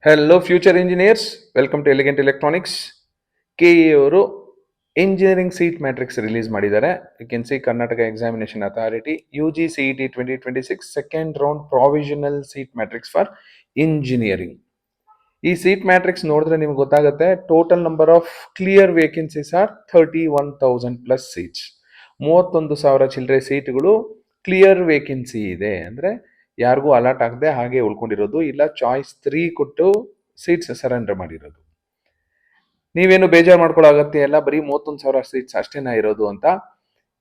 Hello, future engineers. Welcome to Elegant Electronics. KE ಅವರು engineering seat matrix release ಮಾಡಿದ್ದಾರೆ. You can see Karnataka examination authority UGCET 2026 second round provisional seat matrix for engineering. ಈ seat matrix ನೋಡಿದ್ರೆ ನಿಮ್ಗೆ ಗೊತ್ತಾಗುತ್ತೆ total number of clear vacancies are 31,000 plus seats. 31,000 ಚಿಲ್ಲರೆ ಸೀಟ್ಗಳು clear vacancy ಇದೆ. ಅಂದರೆ ಯಾರಿಗೂ ಅಲಾಟ್ ಆಗದೆ ಹಾಗೆ ಉಳ್ಕೊಂಡಿರೋದು, ಇಲ್ಲ ಚಾಯ್ಸ್ 3 ಕೊಟ್ಟು ಸೀಟ್ಸ್ ಸರೆಂಡರ್ ಮಾಡಿರೋದು. ನೀವೇನು ಬೇಜಾರು ಮಾಡ್ಕೊಳ್ಳೋ ಅಗತ್ಯ ಇಲ್ಲ, ಬರೀ 31,000 ಸೀಟ್ಸ್ ಅಷ್ಟೇನಾ ಇರೋದು ಅಂತ.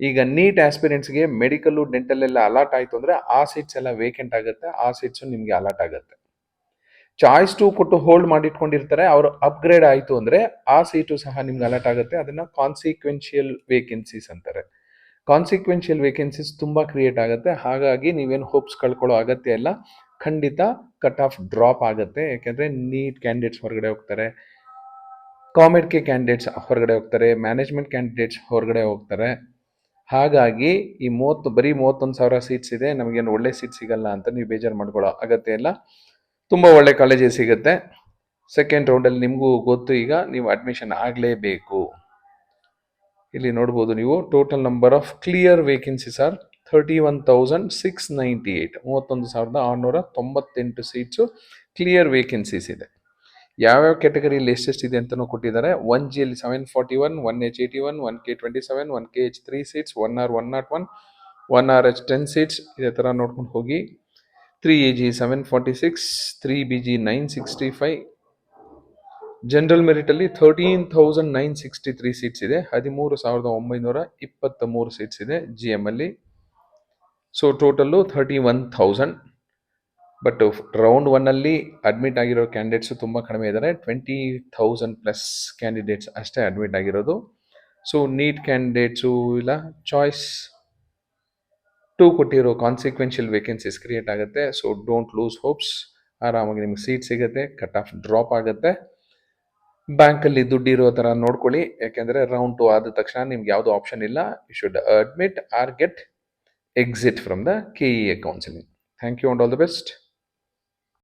ಈಗ ನೀಟ್ ಆಸ್ಪಿರೆಂಟ್ಸ್ಗೆ ಮೆಡಿಕಲ್ಲು ಡೆಂಟಲ್ ಎಲ್ಲ ಅಲಾಟ್ ಆಯಿತು ಅಂದರೆ ಆ ಸೀಟ್ಸ್ ಎಲ್ಲ ವೇಕೆಂಟ್ ಆಗುತ್ತೆ, ಆ ಸೀಟ್ಸು ನಿಮಗೆ ಅಲಾಟ್ ಆಗುತ್ತೆ. ಚಾಯ್ಸ್ 2 ಕೊಟ್ಟು ಹೋಲ್ಡ್ ಮಾಡಿಟ್ಕೊಂಡಿರ್ತಾರೆ, ಅವರು ಅಪ್ಗ್ರೇಡ್ ಆಯಿತು ಅಂದರೆ ಆ ಸೀಟು ಸಹ ನಿಮ್ಗೆ ಅಲಾಟ್ ಆಗುತ್ತೆ. ಅದನ್ನು ಕಾನ್ಸಿಕ್ವೆನ್ಷಿಯಲ್ ವೇಕೆನ್ಸೀಸ್ ಅಂತಾರೆ. ಕಾನ್ಸಿಕ್ವೆನ್ಷಿಯಲ್ ವೇಕೆನ್ಸೀಸ್ ತುಂಬ ಕ್ರಿಯೇಟ್ ಆಗುತ್ತೆ. ಹಾಗಾಗಿ ನೀವೇನು ಹೋಪ್ಸ್ ಕಳ್ಕೊಳ್ಳೋ ಅಗತ್ಯ ಇಲ್ಲ. ಖಂಡಿತ ಕಟ್ ಆಫ್ ಡ್ರಾಪ್ ಆಗುತ್ತೆ. ಯಾಕೆಂದರೆ ನೀಟ್ ಕ್ಯಾಂಡಿಡೇಟ್ಸ್ ಹೊರಗಡೆ ಹೋಗ್ತಾರೆ, ಕಾಮೆಡ್ಕೆ ಕ್ಯಾಂಡಿಡೇಟ್ಸ್ ಹೊರಗಡೆ ಹೋಗ್ತಾರೆ, ಮ್ಯಾನೇಜ್ಮೆಂಟ್ ಕ್ಯಾಂಡಿಡೇಟ್ಸ್ ಹೊರಗಡೆ ಹೋಗ್ತಾರೆ. ಹಾಗಾಗಿ ಈ ಬರೀ 31,000 ಸೀಟ್ಸ್ ಇದೆ, ನಮಗೇನು ಒಳ್ಳೆ ಸೀಟ್ ಸಿಗಲ್ಲ ಅಂತ ನೀವು ಬೇಜಾರು ಮಾಡ್ಕೊಳ್ಳೋ ಅಗತ್ಯ ಇಲ್ಲ. ತುಂಬ ಒಳ್ಳೆ ಕಾಲೇಜಸ್ ಸಿಗುತ್ತೆ. ಸೆಕೆಂಡ್ ರೌಂಡಲ್ಲಿ ನಿಮಗೂ ಗೊತ್ತು, ಈಗ ನೀವು ಅಡ್ಮಿಷನ್ ಆಗಲೇಬೇಕು. ಇಲ್ಲಿ ನೋಡ್ಬೋದು ನೀವು total number of clear vacancies are 31,698. 31,698 seats clear vacancies ಇದೆ. ಯಾವ್ಯಾವ ಕ್ಯಾಟಗರಿಯಲ್ಲಿ ಎಷ್ಟೆಷ್ಟಿದೆ ಅಂತಲೂ ಕೊಟ್ಟಿದ್ದಾರೆ. 1Gಯಲ್ಲಿ 741, 1H 81, 1K 27, 1KH 3 seats, 1R 101, 1RH 10 seats. ಇದೇ ಥರ ನೋಡ್ಕೊಂಡು ಹೋಗಿ. 3AG 746, 3BG 965. ಜನರಲ್ ಮೆರಿಟಲ್ಲಿ 13,963 ಸೀಟ್ಸ್ ಇದೆ. 13,923 ಸೀಟ್ಸ್ ಇದೆ GM ಅಲ್ಲಿ. So total 31,000. ಬಟ್ ರೌಂಡ್ 1ಅಲ್ಲಿ ಅಡ್ಮಿಟ್ ಆಗಿರೋ ಕ್ಯಾಂಡಿಡೇಟ್ಸು ತುಂಬ ಕಡಿಮೆ ಇದ್ದಾರೆ. 20,000 ಪ್ಲಸ್ ಕ್ಯಾಂಡಿಡೇಟ್ಸ್ ಅಷ್ಟೇ ಅಡ್ಮಿಟ್ ಆಗಿರೋದು. ಸೊ ನೀಟ್ ಕ್ಯಾಂಡಿಡೇಟ್ಸು ಇಲ್ಲ ಚಾಯ್ಸ್ 2 ಕೊಟ್ಟಿರೋ ಕಾನ್ಸಿಕ್ವೆನ್ಷಿಯಲ್ ವೇಕೆನ್ಸೀಸ್ ಕ್ರಿಯೇಟ್ ಆಗುತ್ತೆ. So don't lose hopes. ಆರಾಮಾಗಿ ನಿಮ್ಗೆ ಸೀಟ್ ಸಿಗುತ್ತೆ, ಕಟ್ ಆಫ್ ಡ್ರಾಪ್ ಆಗುತ್ತೆ. ಬ್ಯಾಂಕಲ್ಲಿ ದುಡ್ಡಿರೋ ಥರ ನೋಡ್ಕೊಳ್ಳಿ, ಯಾಕೆಂದರೆ ರೌಂಡ್ 2 ಆದ ತಕ್ಷಣ ನಿಮ್ಗೆ ಯಾವುದೋ ಆಪ್ಷನ್ ಇಲ್ಲ. You should admit or get exit from the KEA counselling. Thank you and all the best.